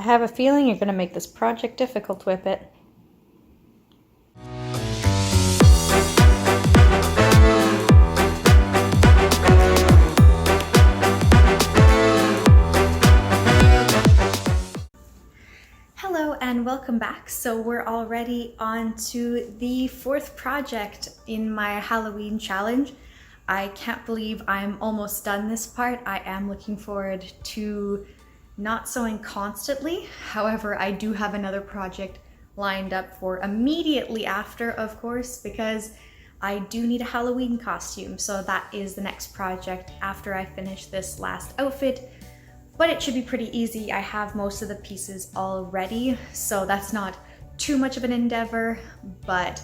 I have a feeling you're going to make this project difficult, Whippet. Hello and welcome back. So we're already on to the fourth project in my Halloween challenge. I can't believe I'm almost done this part. I am looking forward to not sewing constantly. However, I do have another project lined up for immediately after, of course, because I do need a Halloween costume. So that is the next project after I finish this last outfit. But it should be pretty easy. I have most of the pieces already, so that's not too much of an endeavor, but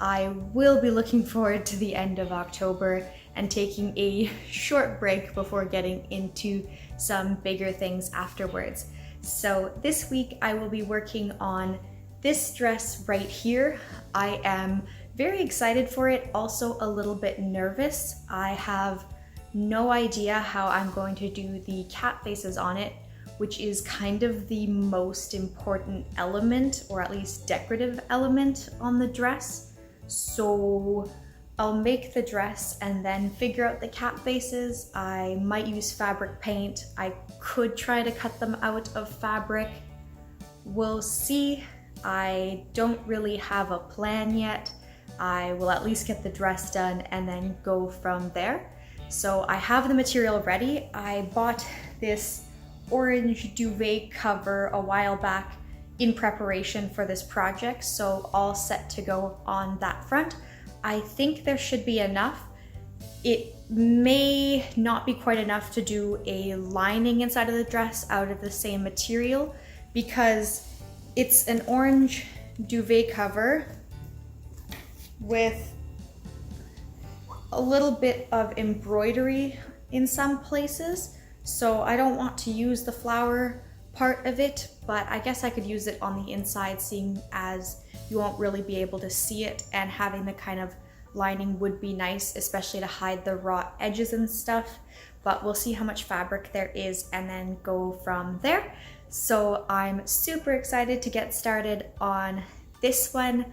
I will be looking forward to the end of October and taking a short break before getting into some bigger things afterwards. So this week I will be working on this dress right here. I am very excited for it, also a little bit nervous. I have no idea how I'm going to do the cat faces on it, which is kind of the most important element, or at least decorative element on the dress. So I'll make the dress and then figure out the cat faces. I might use fabric paint. I could try to cut them out of fabric. We'll see. I don't really have a plan yet. I will at least get the dress done and then go from there. So I have the material ready. I bought this orange duvet cover a while back in preparation for this project, so all set to go on that front. I think there should be enough. It may not be quite enough to do a lining inside of the dress out of the same material because it's an orange duvet cover with a little bit of embroidery in some places, so I don't want to use the flower part of it, but I guess I could use it on the inside, seeing as you won't really be able to see it, and having the kind of lining would be nice, especially to hide the raw edges and stuff. But we'll see how much fabric there is and then go from there. So I'm super excited to get started on this one.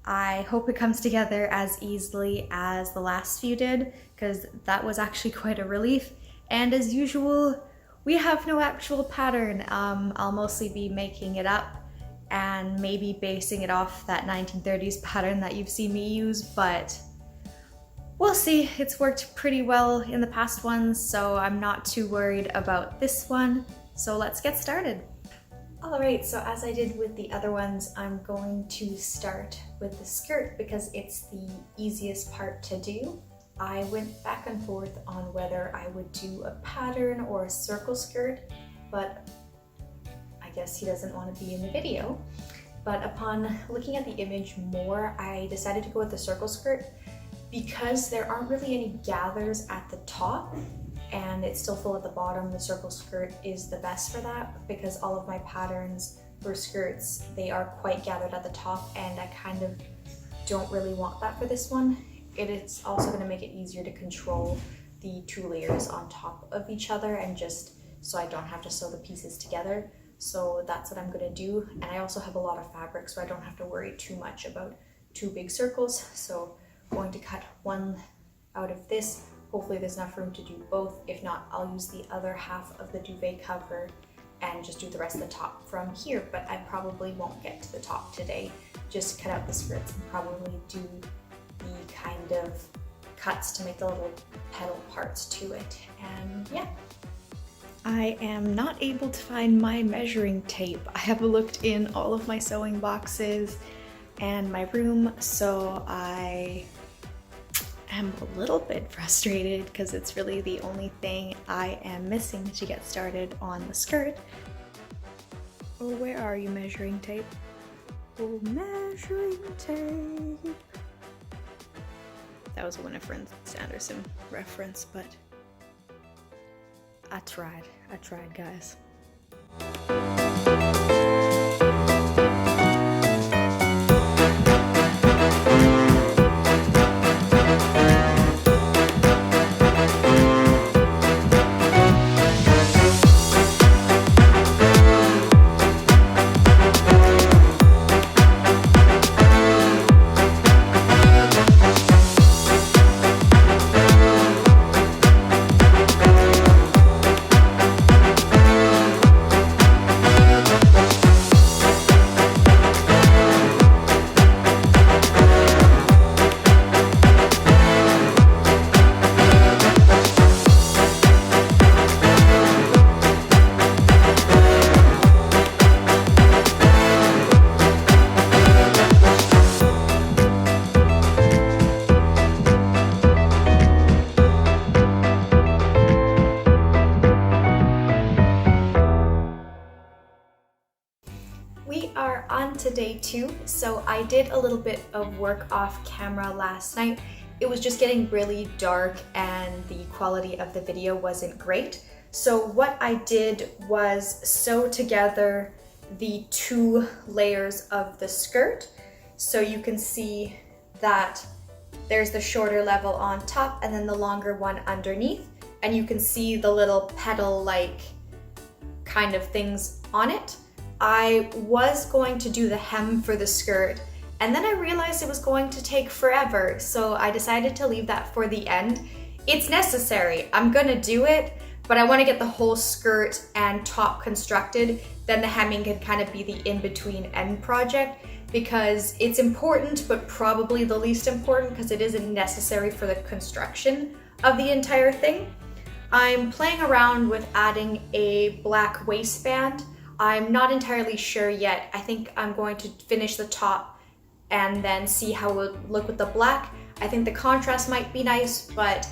I hope it comes together as easily as the last few did, because that was actually quite a relief. And as usual, we have no actual pattern. I'll mostly be making it up and maybe basing it off that 1930s pattern that you've seen me use, but we'll see. It's worked pretty well in the past ones, so I'm not too worried about this one. So let's get started. Alright, so as I did with the other ones, I'm going to start with the skirt because it's the easiest part to do. I went back and forth on whether I would do a pattern or a circle skirt, but I guess he doesn't want to be in the video. But upon looking at the image more, I decided to go with the circle skirt because there aren't really any gathers at the top and it's still full at the bottom. The circle skirt is the best for that because all of my patterns for skirts, they are quite gathered at the top, and I kind of don't really want that for this one. It is also going to make it easier to control the two layers on top of each other, and just so I don't have to sew the pieces together. So that's what I'm going to do. And I also have a lot of fabric, so I don't have to worry too much about two big circles. So I'm going to cut one out of this. Hopefully there's enough room to do both. If not, I'll use the other half of the duvet cover and just do the rest of the top from here. But I probably won't get to the top today. Just cut out the skirts and probably do the kind of cuts to make the little petal parts to it. And yeah. I am not able to find my measuring tape. I have looked in all of my sewing boxes and my room, so I am a little bit frustrated because it's really the only thing I am missing to get started on the skirt. Oh, where are you, measuring tape? Oh, measuring tape. That was a Winifred Sanderson reference, but I tried, guys. We are on to day 2, so I did a little bit of work off camera last night. It was just getting really dark and the quality of the video wasn't great. So what I did was sew together the 2 layers of the skirt. So you can see that there's the shorter level on top and then the longer one underneath. And you can see the little petal-like kind of things on it. I was going to do the hem for the skirt, and then I realized it was going to take forever, so I decided to leave that for the end. It's necessary, I'm gonna do it, but I wanna get the whole skirt and top constructed, then the hemming can kind of be the in-between end project, because it's important, but probably the least important because it isn't necessary for the construction of the entire thing. I'm playing around with adding a black waistband. I'm not entirely sure yet. I think I'm going to finish the top and then see how it would look with the black. I think the contrast might be nice, but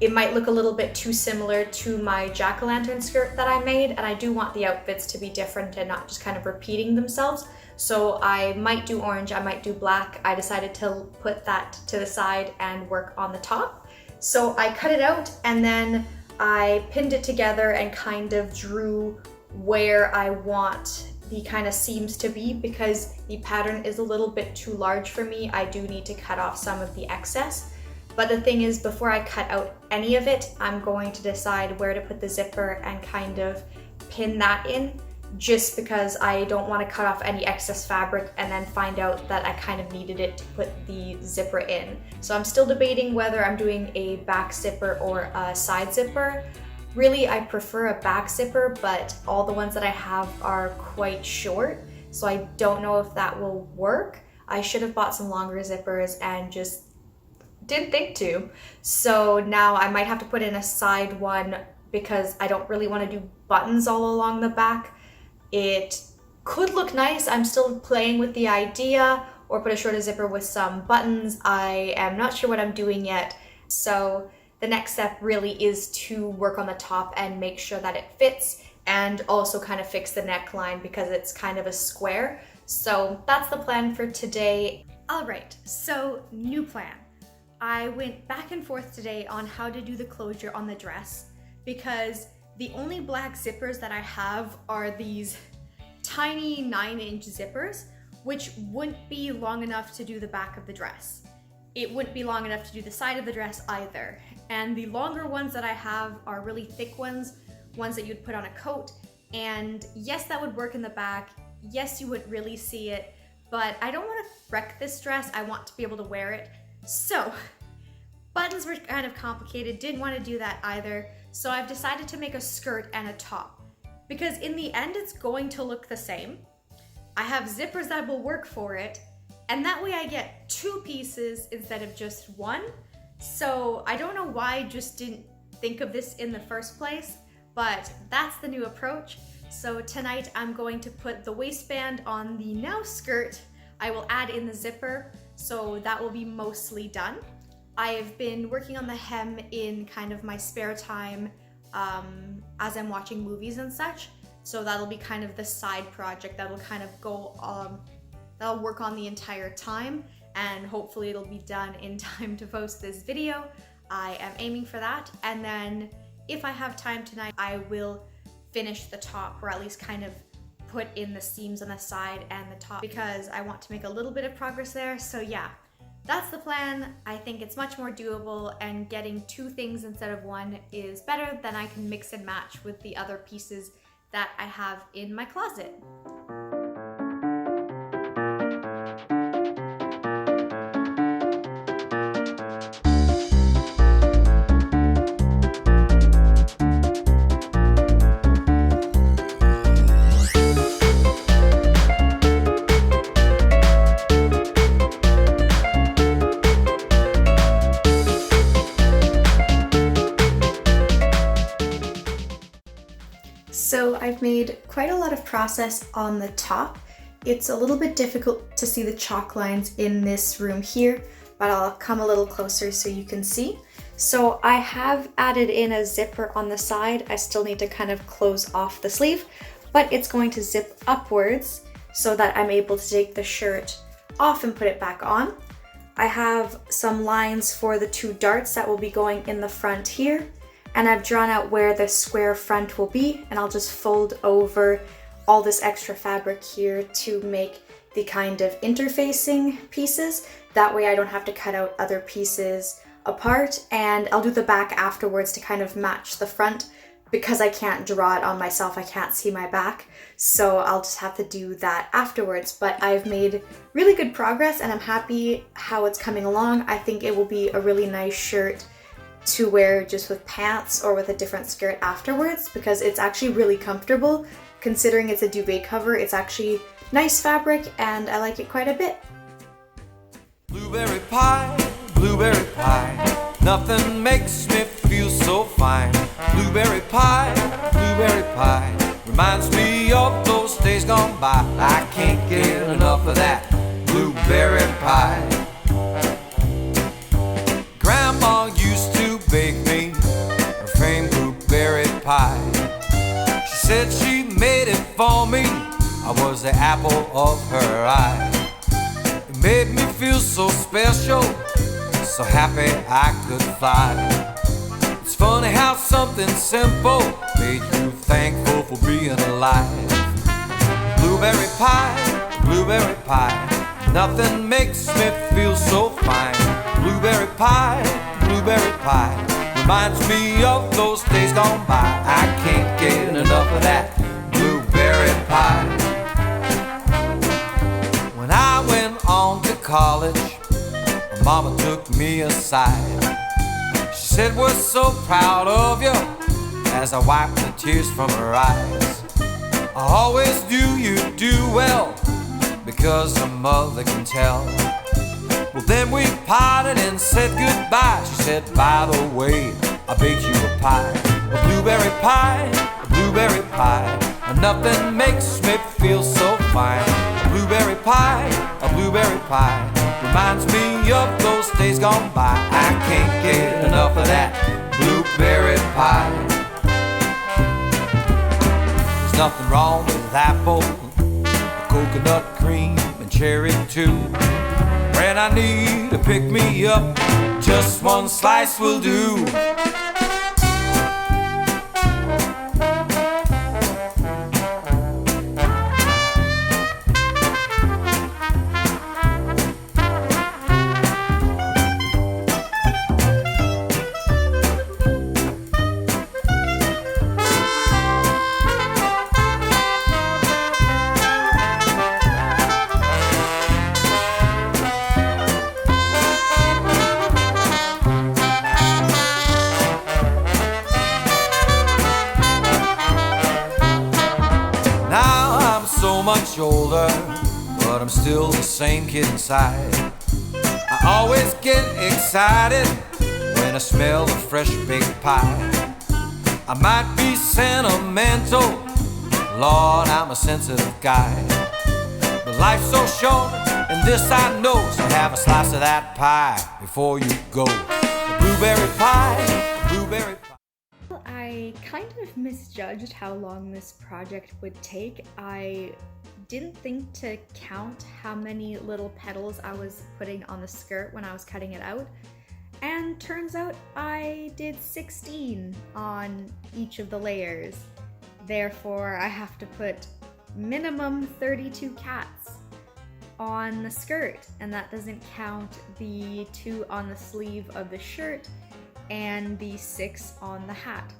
it might look a little bit too similar to my jack-o'-lantern skirt that I made, and I do want the outfits to be different and not just kind of repeating themselves. So I might do orange, I might do black. I decided to put that to the side and work on the top. So I cut it out and then I pinned it together and kind of drew where I want the kind of seams to be, because the pattern is a little bit too large for me. I do need to cut off some of the excess. But the thing is, before I cut out any of it, I'm going to decide where to put the zipper and kind of pin that in, just because I don't want to cut off any excess fabric and then find out that I kind of needed it to put the zipper in. So I'm still debating whether I'm doing a back zipper or a side zipper. Really, I prefer a back zipper, but all the ones that I have are quite short, so I don't know if that will work. I should have bought some longer zippers and just didn't think to. So now I might have to put in a side one because I don't really want to do buttons all along the back. It could look nice. I'm still playing with the idea, or put a shorter zipper with some buttons. I am not sure what I'm doing yet. So the next step really is to work on the top and make sure that it fits, and also kind of fix the neckline because it's kind of a square. So that's the plan for today. All right, so new plan. I went back and forth today on how to do the closure on the dress, because the only black zippers that I have are these tiny 9-inch zippers, which wouldn't be long enough to do the back of the dress. It wouldn't be long enough to do the side of the dress either. And the longer ones that I have are really thick ones that you'd put on a coat. And yes, that would work in the back. Yes, you would really see it, but I don't want to wreck this dress. I want to be able to wear it. So buttons were kind of complicated, didn't want to do that either. So I've decided to make a skirt and a top, because in the end, it's going to look the same. I have zippers that will work for it, and that way I get 2 pieces instead of just 1. So I don't know why I just didn't think of this in the first place, but that's the new approach. So tonight I'm going to put the waistband on the now skirt. I will add in the zipper, so that will be mostly done. I've been working on the hem in kind of my spare time as I'm watching movies and such. So that'll be kind of the side project that'll kind of go, that'll work on the entire time, and hopefully it'll be done in time to post this video. I am aiming for that, and then if I have time tonight, I will finish the top, or at least kind of put in the seams on the side and the top, because I want to make a little bit of progress there. So yeah, that's the plan. I think it's much more doable, and getting 2 things instead of 1 is better. Then I can mix and match with the other pieces that I have in my closet. So I've made quite a lot of process on the top. It's a little bit difficult to see the chalk lines in this room here, but I'll come a little closer so you can see. So I have added in a zipper on the side. I still need to kind of close off the sleeve, but it's going to zip upwards. so that I'm able to take the shirt off and put it back on. I have some lines for the 2 darts that will be going in the front here, and I've drawn out where the square front will be, and I'll just fold over all this extra fabric here to make the kind of interfacing pieces. That way I don't have to cut out other pieces apart, and I'll do the back afterwards to kind of match the front. Because I can't draw it on myself, I can't see my back, so I'll just have to do that afterwards. But I've made really good progress and I'm happy how it's coming along. I think it will be a really nice shirt to wear just with pants or with a different skirt afterwards, because it's actually really comfortable. Considering it's a duvet cover, it's actually nice fabric and I like it quite a bit. Blueberry pie, nothing makes me feel so fine. Blueberry pie, reminds me of those days gone by. I can't get enough of that blueberry pie. Grandma used to bake me her famed blueberry pie. She said she made it for me, I was the apple of her eye. It made me feel so special, so happy I could fly. It's funny how something simple made you thankful for being alive. Blueberry pie, nothing makes me feel so fine. Blueberry pie, reminds me of those days gone by. I can't get enough of that blueberry pie. When I went on to college, my mama took me aside. She said, we're so proud of you, as I wiped the tears from her eyes. I always knew you'd do well, because a mother can tell. Well, then we parted and said goodbye. She said, by the way, I baked you a pie. A blueberry pie, and nothing makes me feel so fine. A blueberry pie, reminds me of those days gone by. I can't get enough of that blueberry pie. There's nothing wrong with apple, coconut cream, and cherry too. When I need to pick me up, just one slice will do. Much older, but I'm still the same kid inside. I always get excited when I smell the fresh baked pie. I might be sentimental, Lord, I'm a sensitive guy. But life's so short, and this I know, so have a slice of that pie before you go. A blueberry pie, blueberry pie. I kind of misjudged how long this project would take. I didn't think to count how many little petals I was putting on the skirt when I was cutting it out, and turns out I did 16 on each of the layers. Therefore, I have to put minimum 32 cats on the skirt, and that doesn't count the 2 on the sleeve of the shirt and the 6 on the hat.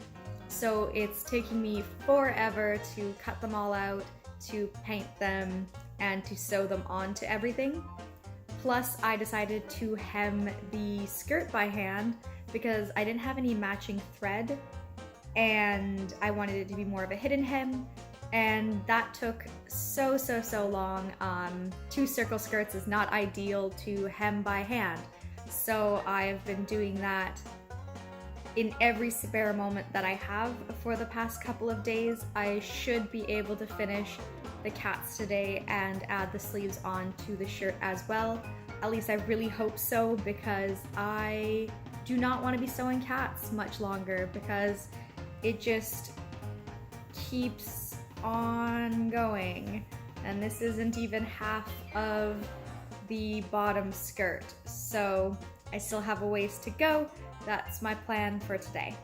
So it's taking me forever to cut them all out, to paint them, and to sew them onto everything. Plus, I decided to hem the skirt by hand because I didn't have any matching thread and I wanted it to be more of a hidden hem, and that took so long. 2 circle skirts is not ideal to hem by hand, so I've been doing that in every spare moment that I have for the past couple of days. I should be able to finish the cats today and add the sleeves on to the shirt as well. At least I really hope so, because I do not want to be sewing cats much longer, because it just keeps on going And this isn't even half of the bottom skirt, so I still have a ways to go. That's my plan for today.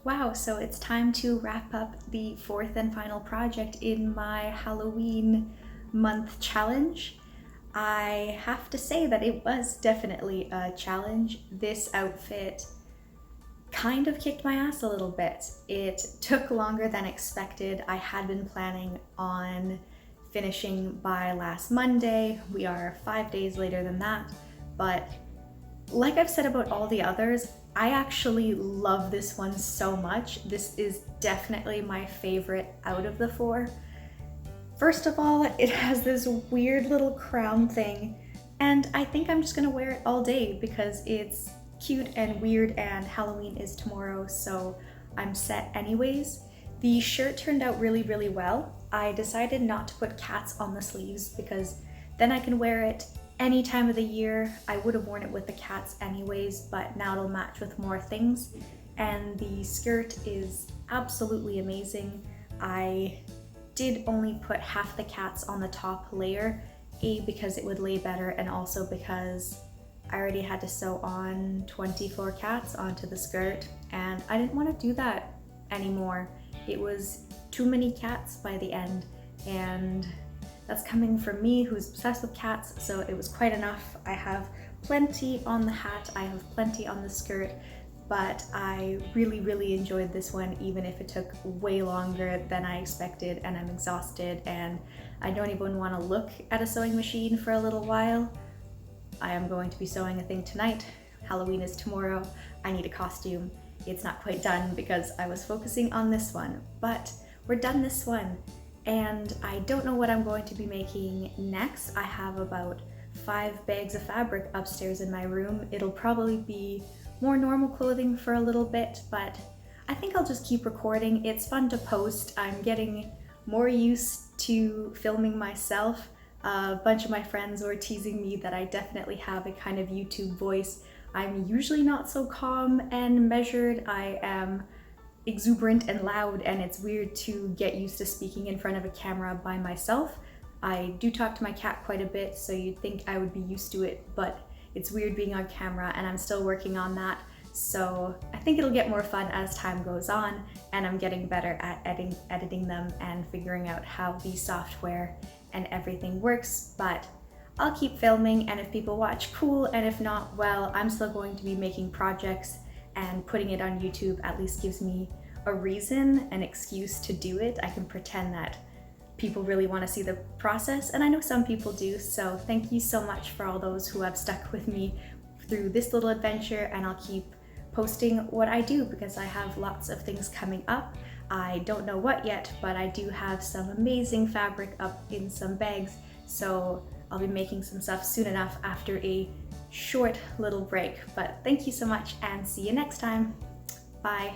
Wow, so it's time to wrap up the fourth and final project in my Halloween month challenge. I have to say that it was definitely a challenge. This outfit kind of kicked my ass a little bit. It took longer than expected. I had been planning on finishing by last Monday. We are 5 days later than that, but like I've said about all the others, I actually love this one so much. This is definitely my favorite out of the four. First of all, it has this weird little crown thing, and I think I'm just gonna wear it all day because it's cute and weird and Halloween is tomorrow, so I'm set anyways. The shirt turned out really, really well. I decided not to put cats on the sleeves because then I can wear it any time of the year. I would have worn it with the cats anyways, but now it'll match with more things. And the skirt is absolutely amazing. I did only put half the cats on the top layer, because it would lay better, and also because I already had to sew on 24 cats onto the skirt, and I didn't want to do that anymore. It was too many cats by the end, and that's coming from me who's obsessed with cats, so it was quite enough. I have plenty on the hat, I have plenty on the skirt, but I really, really enjoyed this one, even if it took way longer than I expected, and I'm exhausted, and I don't even want to look at a sewing machine for a little while. I am going to be sewing a thing tonight. Halloween is tomorrow. I need a costume. It's not quite done because I was focusing on this one, but we're done this one. And I don't know what I'm going to be making next. I have about 5 bags of fabric upstairs in my room. It'll probably be more normal clothing for a little bit, but I think I'll just keep recording. It's fun to post. I'm getting more used to filming myself. A bunch of my friends were teasing me that I definitely have a kind of YouTube voice. I'm usually not so calm and measured. I am exuberant and loud, and it's weird to get used to speaking in front of a camera by myself. I do talk to my cat quite a bit, so you'd think I would be used to it, but it's weird being on camera, and I'm still working on that. So I think it'll get more fun as time goes on, and I'm getting better at editing them and figuring out how the software and everything works, but I'll keep filming, and if people watch, cool, and if not, well, I'm still going to be making projects, and putting it on YouTube at least gives me a reason, an excuse to do it. I can pretend that people really want to see the process, and I know some people do, so thank you so much for all those who have stuck with me through this little adventure, and I'll keep posting what I do because I have lots of things coming up. I don't know what yet, but I do have some amazing fabric up in some bags, so I'll be making some stuff soon enough after a short little break. But thank you so much and see you next time. Bye.